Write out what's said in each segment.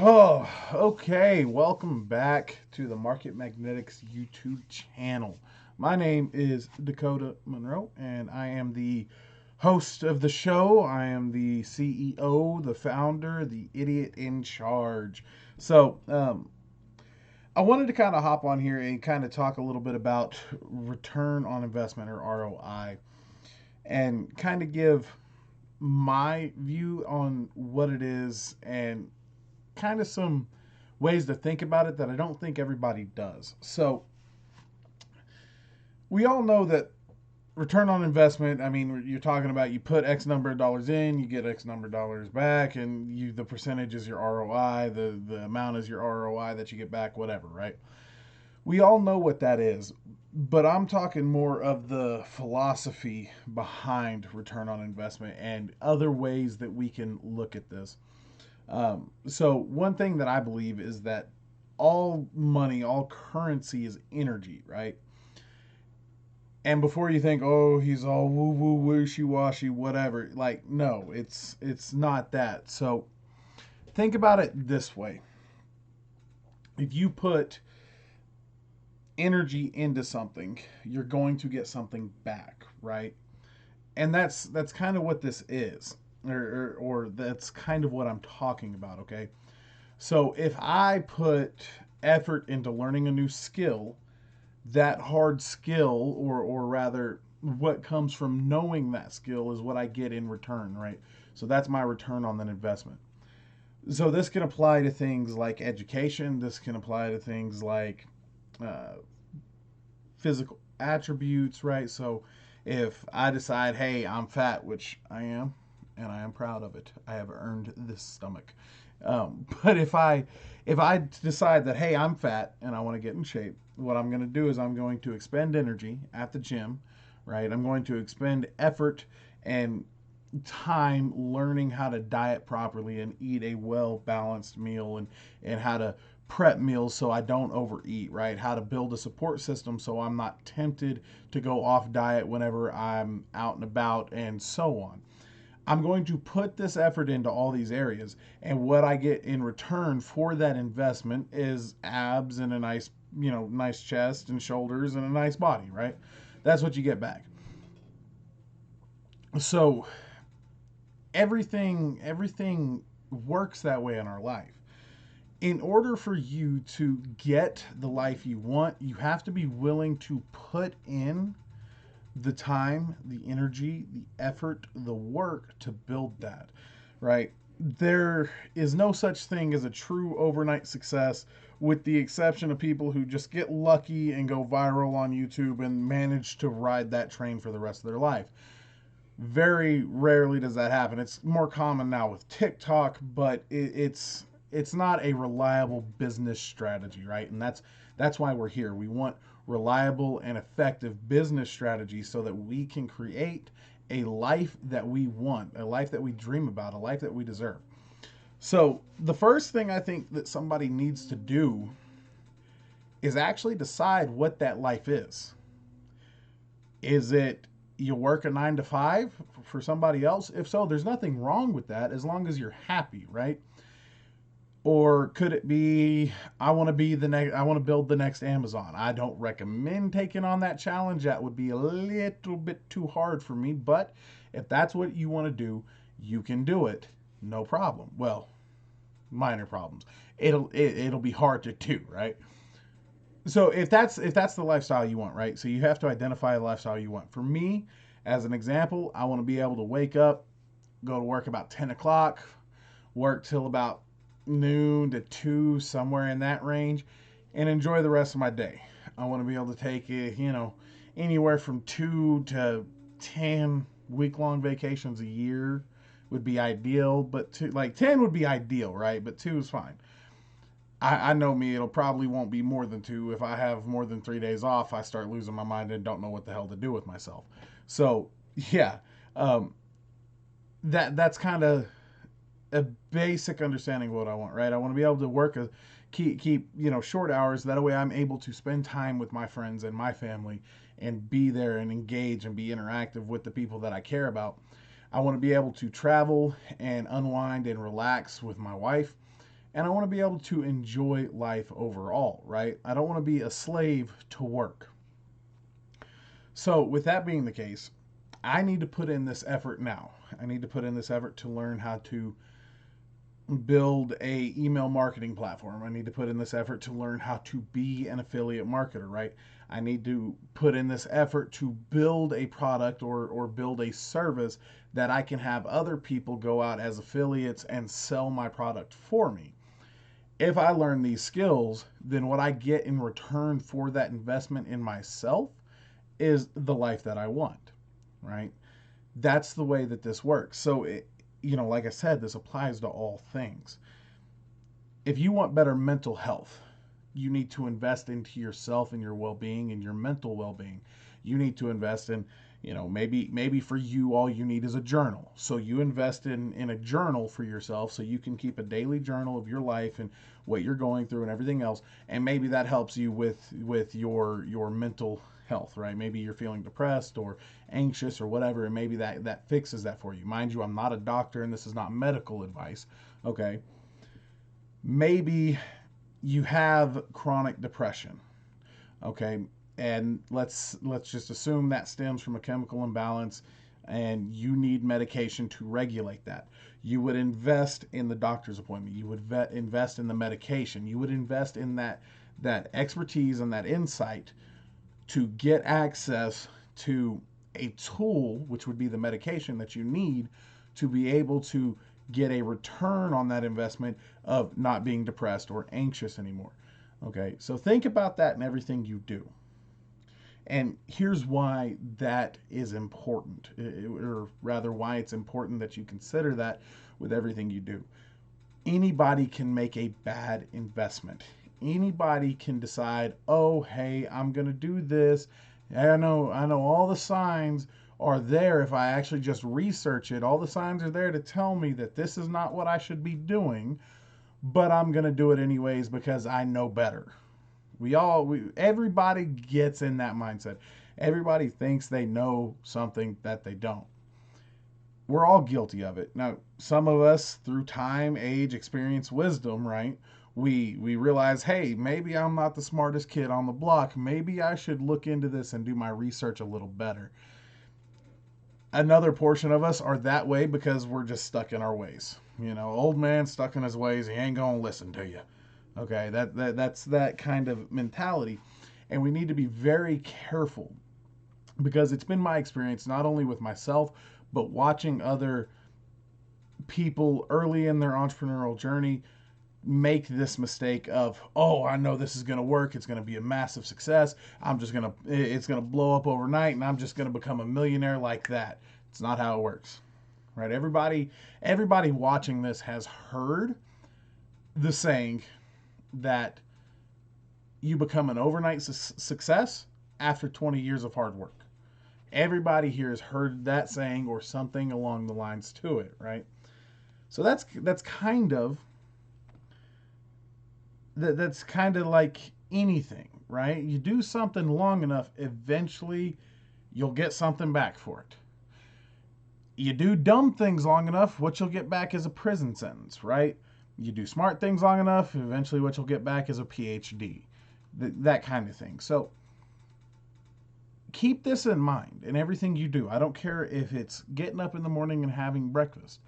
Oh, okay. Welcome back to the MarketMagnetix YouTube channel. My name is Dakota Monroe, and I am the host of the show. I am the CEO, the founder, the idiot in charge. I wanted to kind of hop on here and kind of talk a little bit about return on investment or ROI and kind of give my view on what it is and kind of some ways to think about it that I don't think everybody does. So, we all know that return on investment, I mean, you're talking about you put X number of dollars in, you get X number of dollars back, and the percentage is your ROI, the amount is your ROI that you get back, whatever, right? We all know what that is, but I'm talking more of the philosophy behind return on investment and other ways that we can look at this. So one thing that I believe is that all money, all currency is energy, right? And before you think, oh, he's all woo woo wishy washy, whatever, like no, it's not that. So think about it this way: if you put energy into something, you're going to get something back, right? And that's kind of what this is, or that's kind of what I'm talking about. Okay, so if I put effort into learning a new skill, that hard skill, or rather, what comes from knowing that skill is what I get in return, right? So that's my return on that investment. So this can apply to things like education. This can apply to things like uh, physical attributes, right? So if I decide, hey, I'm fat, which I am, and I am proud of it, I have earned this stomach. But if I decide that, hey, I'm fat and I want to get in shape, what I'm going to do is I'm going to expend energy at the gym, right? I'm going to expend effort and time learning how to diet properly and eat a well balanced meal, and how to prep meals so I don't overeat, right? How to build a support system so I'm not tempted to go off diet whenever I'm out and about, and so on. I'm going to put this effort into all these areas, and what I get in return for that investment is abs and a nice, nice chest and shoulders and a nice body, right? That's what you get back. So everything works that way in our life. In order for you to get the life you want, you have to be willing to put in the time, the energy, the effort, the work to build that, right? There is no such thing as a true overnight success, with the exception of people who just get lucky and go viral on YouTube and manage to ride that train for the rest of their life. Very rarely does that happen. It's more common now with TikTok, but it's not a reliable business strategy, right? And that's why we're here. We want reliable and effective business strategies so that we can create a life that we want, a life that we dream about, a life that we deserve. So, the first thing I think that somebody needs to do is actually decide what that life is. Is it you work a 9 to 5 for somebody else? If so, there's nothing wrong with that as long as you're happy, right? Or could it be I want to be the next, I want to build the next Amazon? I don't recommend taking on that challenge. That would be a little bit too hard for me, but if that's what you want to do, you can do it. No problem. Well, minor problems. It'll be hard to do, right? So if that's the lifestyle you want, right? So you have to identify the lifestyle you want. For me, as an example, I want to be able to wake up, go to work about 10 o'clock, work till about noon to 2, somewhere in that range, and enjoy the rest of my day. I want to be able to take anywhere from 2 to 10 week-long vacations a year would be ideal, but 10 would be ideal, right? But 2 is fine. I know me, it'll probably won't be more than 2. If I have more than 3 days off, I start losing my mind and don't know what the hell to do with myself. So yeah, um, that's kind of a basic understanding of what I want, right? I want to be able to work keep short hours. That way, I'm able to spend time with my friends and my family and be there and engage and be interactive with the people that I care about. I want to be able to travel and unwind and relax with my wife, and I want to be able to enjoy life overall, right? I don't want to be a slave to work. So, with that being the case, I need to put in this effort now. I need to put in this effort to learn how to build a email marketing platform. I need to put in this effort to learn how to be an affiliate marketer, right? I need to put in this effort to build a product or build a service that I can have other people go out as affiliates and sell my product for me. If I learn these skills, then what I get in return for that investment in myself is the life that I want, right? That's the way that this works. So, like I said, this applies to all things. If you want better mental health, you need to invest into yourself and your well-being and your mental well-being. You need to invest in, maybe for you all you need is a journal. So you invest in a journal for yourself so you can keep a daily journal of your life and what you're going through and everything else. And maybe that helps you with your mental health, right? Maybe you're feeling depressed or anxious or whatever, and maybe that fixes that for you. Mind you, I'm not a doctor and this is not medical advice. Okay. Maybe you have chronic depression. Okay, and let's just assume that stems from a chemical imbalance and you need medication to regulate that. You would invest in the doctor's appointment. You would invest in the medication. You would invest in that expertise and that insight to get access to a tool, which would be the medication that you need to be able to get a return on that investment of not being depressed or anxious anymore. Okay, so think about that in everything you do. And here's why that is important, or rather, why it's important that you consider that with everything you do. Anybody can make a bad investment. Anybody can decide, oh, hey, I'm going to do this. I know all the signs are there if I actually just research it. All the signs are there to tell me that this is not what I should be doing, but I'm going to do it anyways because I know better. Everybody gets in that mindset. Everybody thinks they know something that they don't. We're all guilty of it. Now, some of us through time, age, experience, wisdom, right? We realize, hey, maybe I'm not the smartest kid on the block. Maybe I should look into this and do my research a little better. Another portion of us are that way because we're just stuck in our ways. Old man stuck in his ways, he ain't gonna listen to you. Okay, that's that kind of mentality. And we need to be very careful because it's been my experience, not only with myself, but watching other people early in their entrepreneurial journey make this mistake of, oh, I know this is going to work. It's going to be a massive success. It's going to blow up overnight and I'm just going to become a millionaire like that. It's not how it works, right? Everybody watching this has heard the saying that you become an overnight success after 20 years of hard work. Everybody here has heard that saying or something along the lines to it, right? So that's kind of like anything, right? You do something long enough, eventually you'll get something back for it. You do dumb things long enough, what you'll get back is a prison sentence, right? You do smart things long enough, eventually what you'll get back is a PhD. That kind of thing. So keep this in mind in everything you do. I don't care if it's getting up in the morning and having breakfast.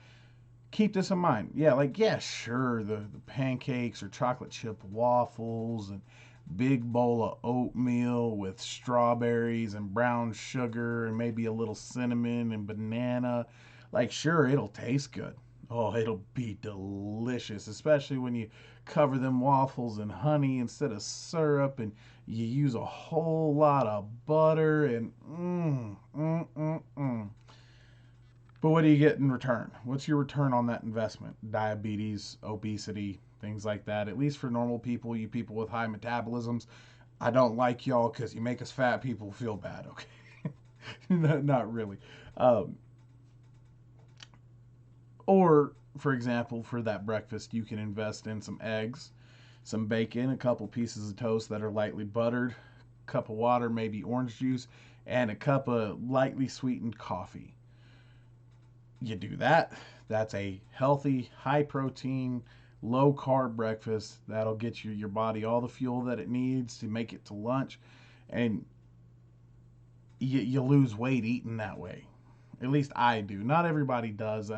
Keep this in mind. Yeah, sure, the pancakes or chocolate chip waffles and big bowl of oatmeal with strawberries and brown sugar and maybe a little cinnamon and banana. Like, sure, it'll taste good. Oh, it'll be delicious, especially when you cover them waffles in honey instead of syrup and you use a whole lot of butter and But what do you get in return? What's your return on that investment? Diabetes, obesity, things like that. At least for normal people, you people with high metabolisms, I don't like y'all because you make us fat people feel bad, okay? Not really. Um, or, for example, for that breakfast, you can invest in some eggs, some bacon, a couple pieces of toast that are lightly buttered, a cup of water, maybe orange juice, and a cup of lightly sweetened coffee. You do that. That's a healthy, high protein, low carb breakfast that'll get your body all the fuel that it needs to make it to lunch, and you lose weight eating that way. At least I do. Not everybody does.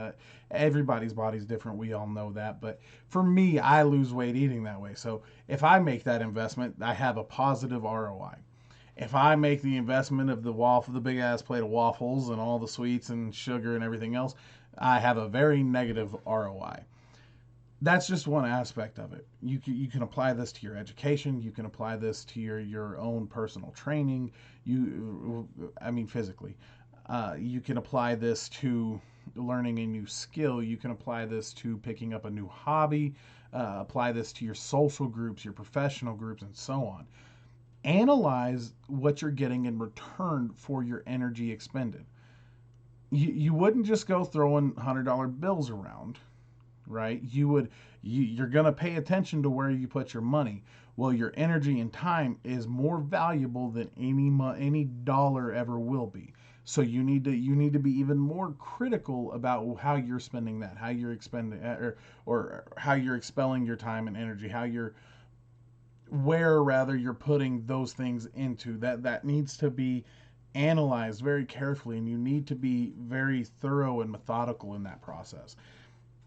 Everybody's body's different. We all know that. But for me, I lose weight eating that way. So if I make that investment, I have a positive ROI. If I make the investment of the big ass plate of waffles and all the sweets and sugar and everything else, I have a very negative ROI. That's just one aspect of it. You can apply this to your education. You can apply this to your own personal training. I mean physically. You can apply this to learning a new skill. You can apply this to picking up a new hobby. Apply this to your social groups, your professional groups, and so on. Analyze what you're getting in return for your energy expended. You wouldn't just go throwing $100 bills around, right? You're going to pay attention to where you put your money. Well, your energy and time is more valuable than any dollar ever will be. So you need to be even more critical about how you're spending that, how you're expending, or how you're expelling your time and energy, where rather you're putting those things into. That needs to be analyzed very carefully, and you need to be very thorough and methodical in that process.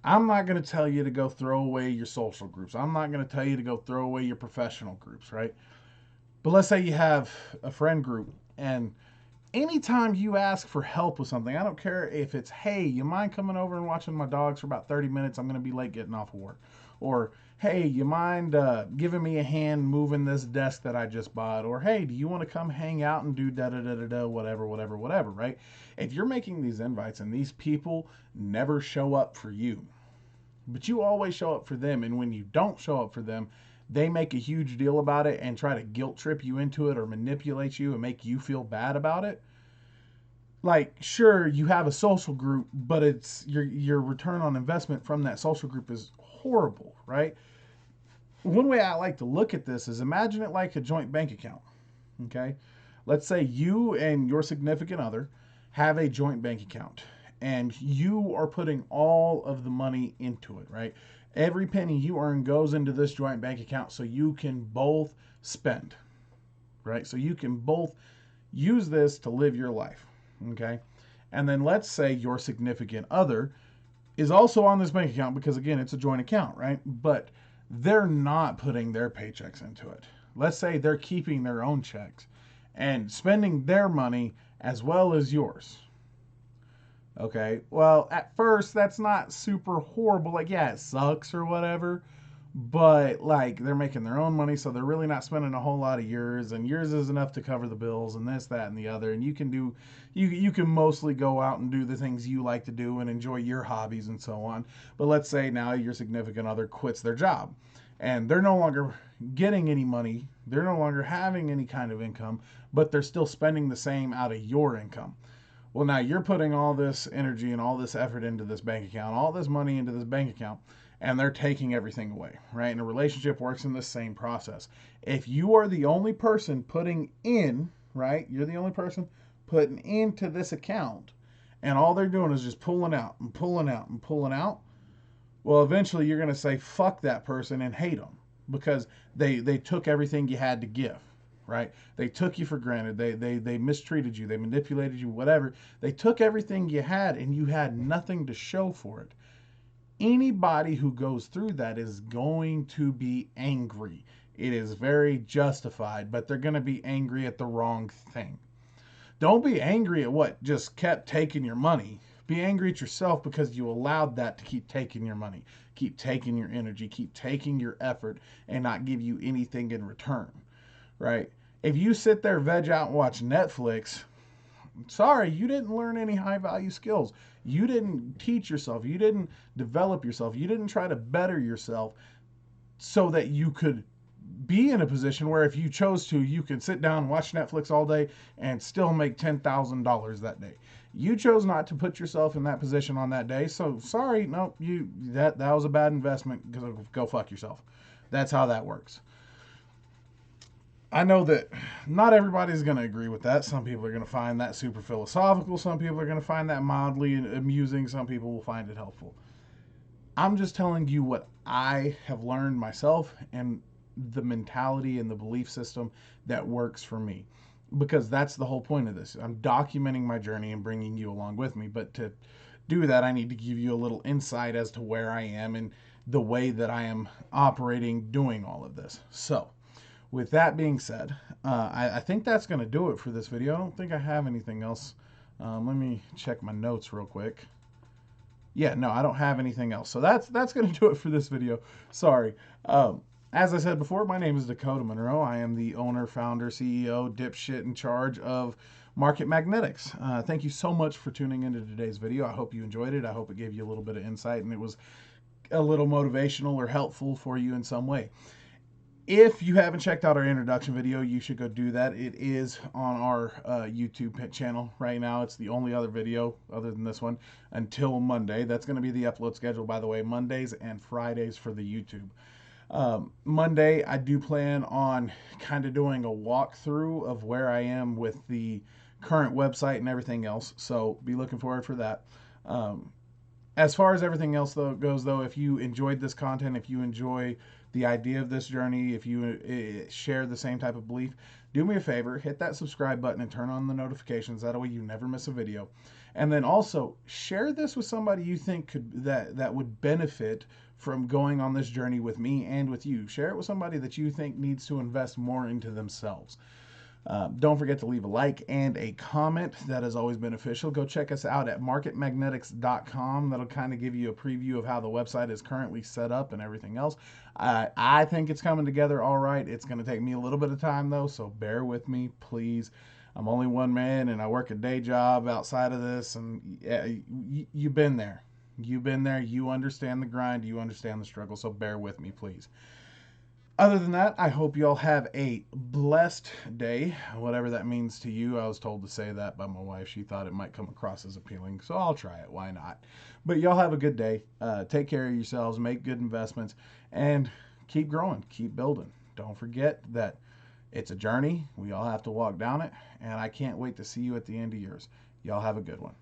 I'm not going to tell you to go throw away your social groups. I'm not going to tell you to go throw away your professional groups, right? But let's say you have a friend group, and anytime you ask for help with something, I don't care if it's, hey, you mind coming over and watching my dogs for about 30 minutes? I'm going to be late getting off of work. Or, hey, you mind giving me a hand moving this desk that I just bought? Or, hey, do you want to come hang out and do da-da-da-da-da, whatever, right? If you're making these invites and these people never show up for you, but you always show up for them, and when you don't show up for them, they make a huge deal about it and try to guilt trip you into it or manipulate you and make you feel bad about it. Like, sure, you have a social group, but it's your return on investment from that social group is horrible, right? One way I like to look at this is imagine it like a joint bank account. Okay? Let's say you and your significant other have a joint bank account, and you are putting all of the money into it, right? Every penny you earn goes into this joint bank account so you can both spend, right? So you can both use this to live your life, okay? And then let's say your significant other is also on this bank account because, again, it's a joint account, right? But they're not putting their paychecks into it. Let's say they're keeping their own checks and spending their money as well as yours. Okay, well, at first, that's not super horrible. Like, yeah, it sucks or whatever, but like they're making their own money, so they're really not spending a whole lot of yours, and yours is enough to cover the bills and this, that, and the other. And you can mostly go out and do the things you like to do and enjoy your hobbies and so on. But let's say now your significant other quits their job, and they're no longer getting any money, they're no longer having any kind of income, but they're still spending the same out of your income. Well, now you're putting all this energy and all this effort into this bank account, all this money into this bank account, and they're taking everything away, right? And a relationship works in the same process. If you are the only person putting in, right? You're the only person putting into this account, and all they're doing is just pulling out and pulling out and pulling out. Well, eventually you're going to say fuck that person and hate them because they took everything you had to give. Right? They took you for granted. They mistreated you. They manipulated you, whatever. They took everything you had and you had nothing to show for it. Anybody who goes through that is going to be angry. It is very justified, but they're going to be angry at the wrong thing. Don't be angry at what just kept taking your money. Be angry at yourself because you allowed that to keep taking your money, keep taking your energy, keep taking your effort, and not give you anything in return. Right? If you sit there, veg out, and watch Netflix, sorry, you didn't learn any high value skills. You didn't teach yourself. You didn't develop yourself. You didn't try to better yourself so that you could be in a position where if you chose to, you could sit down and watch Netflix all day and still make $10,000 that day. You chose not to put yourself in that position on that day. So sorry, no, that was a bad investment. Go fuck yourself. That's how that works. I know that not everybody's going to agree with that. Some people are going to find that super philosophical. Some people are going to find that mildly amusing. Some people will find it helpful. I'm just telling you what I have learned myself and the mentality and the belief system that works for me. Because that's the whole point of this. I'm documenting my journey and bringing you along with me. But to do that, I need to give you a little insight as to where I am and the way that I am operating doing all of this. So, with that being said, I think that's going to do it for this video. I don't think I have anything else. Let me check my notes real quick. Yeah, no, I don't have anything else. So that's going to do it for this video. Sorry. As I said before, my name is Dakota Monroe. I am the owner, founder, CEO, dipshit in charge of MarketMagnetix. Thank you so much for tuning into today's video. I hope you enjoyed it. I hope it gave you a little bit of insight and it was a little motivational or helpful for you in some way. If you haven't checked out our introduction video, you should go do that. It is on our YouTube channel right now. It's the only other video other than this one until Monday. That's going to be the upload schedule, by the way, Mondays and Fridays for the YouTube. Monday, I do plan on kind of doing a walkthrough of where I am with the current website and everything else. So be looking forward for that. As far as everything else goes, if you enjoyed this content, if you enjoy the idea of this journey, if you share the same type of belief, do me a favor, hit that subscribe button and turn on the notifications. That way you never miss a video. And then also share this with somebody you think that would benefit from going on this journey with me and with you. Share it with somebody that you think needs to invest more into themselves. Don't forget to leave a like and a comment. That is always beneficial. Go check us out at MarketMagnetix.com. That'll kind of give you a preview of how the website is currently set up and everything else. I think it's coming together all right. It's going to take me a little bit of time though, so bear with me, please. I'm only one man and I work a day job outside of this, and you've been there. You've been there. You understand the grind. You understand the struggle, so bear with me, please. Other than that, I hope you all have a blessed day, whatever that means to you. I was told to say that by my wife. She thought it might come across as appealing, so I'll try it. Why not? But y'all have a good day. Take care of yourselves, make good investments, and keep growing, keep building. Don't forget that it's a journey. We all have to walk down it, and I can't wait to see you at the end of yours. Y'all have a good one.